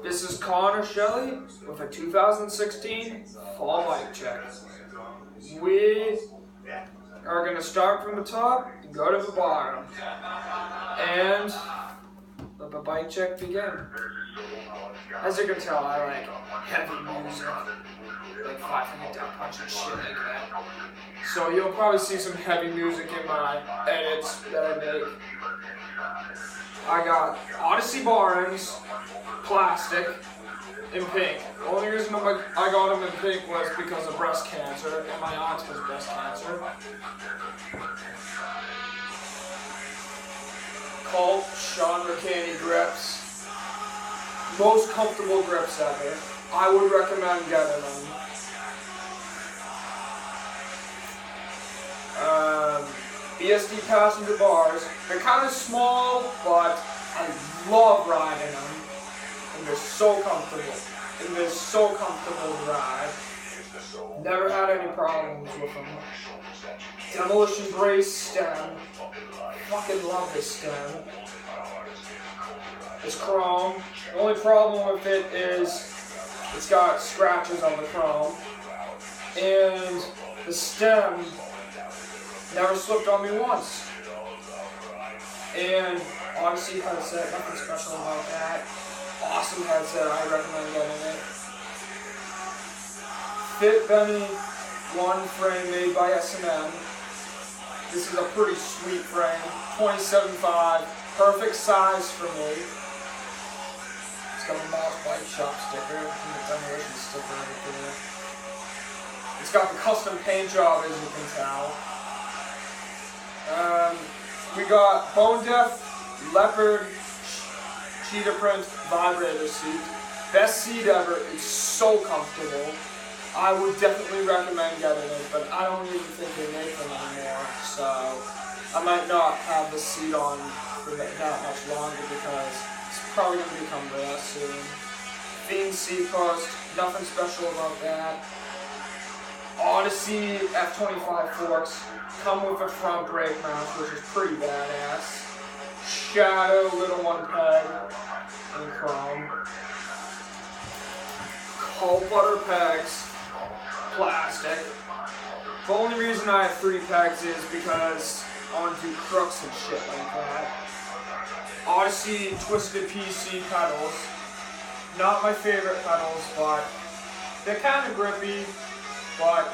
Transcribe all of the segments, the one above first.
This is Connor Shelley with a 2016 fall bike check. We are going to start from the top and go to the bottom and let the bike check begin. As you can tell, I like heavy music, like 500 Death Punch and shit like that. So you'll probably see some heavy music in my edits that I make. I got Odyssey bar ends, plastic, in pink. The only reason I got them in pink was because of breast cancer, and my aunt has breast cancer. Colt Sean McCanny grips. Most comfortable grips ever. I would recommend getting them. BSD passenger bars. They're kind of small, but I love riding them. And they're so comfortable. And they're so comfortable to ride. Never had any problems with them. Demolition brace stem. Fucking love this stem. It's chrome. The only problem with it is it's got scratches on the chrome. And the stem never slipped on me once. And Odyssey headset, nothing special about that. Awesome headset, I recommend getting it. Fit Benny 1 frame made by S&M. This is a pretty sweet frame, 27.5, perfect size for me. It's got a mouse bike shop sticker and the demolition sticker right there. It's got the custom paint job, as you can tell. We got Bone Deaf Leopard cheetah print vibrator seat. Best seat ever. It's so comfortable. I would definitely recommend getting it, but I don't even think they make them anymore, so I might not have the seat on for that much longer because it's probably going to become rare soon. Fiend seat post, nothing special about that. Odyssey F25 forks come with a front brake mount, which is pretty badass. Shadow little one peg in chrome. Cold butter pegs, plastic. The only reason I have 3 pegs is because I want to do crooks and shit like that. Odyssey Twisted PC pedals. Not my favorite pedals, but they're kind of grippy. But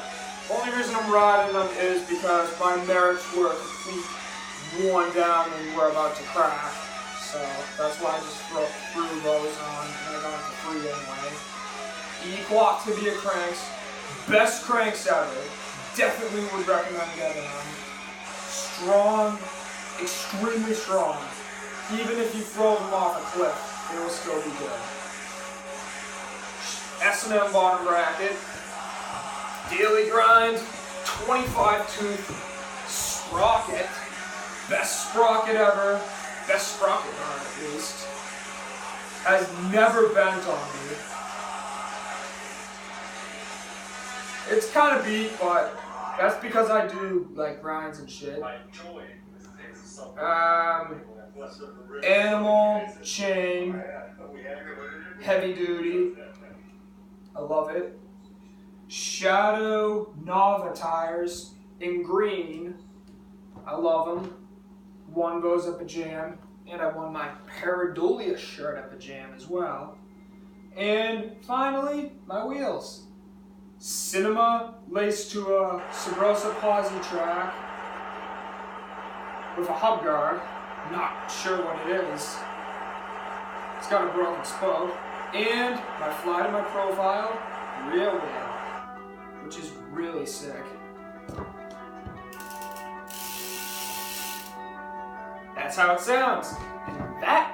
the only reason I'm riding them is because my merits were complete worn down and were about to crack. So that's why I just threw those on and I got it for free anyway. Equal tibia cranks. Best cranks ever. Definitely would recommend getting them. Strong, extremely strong. Even if you throw them off a cliff, they will still be good. S&M bottom bracket. Daily grind, 25 tooth sprocket. Best sprocket ever. Best sprocket on at least. Has never bent on me. It's kind of beat, but that's because I do like grinds and shit. Animal chain, heavy duty. I love it. Shadow Nava tires in green. I love them. One goes up a jam, and I won my Paradolia shirt at the jam as well. And finally, my wheels. Cinema laced to a Sabrosa Posi track with a hub guard. Not sure what it is. It's got a broken spoke. And my fly to my profile rear wheel, which is really sick. That's how it sounds. And that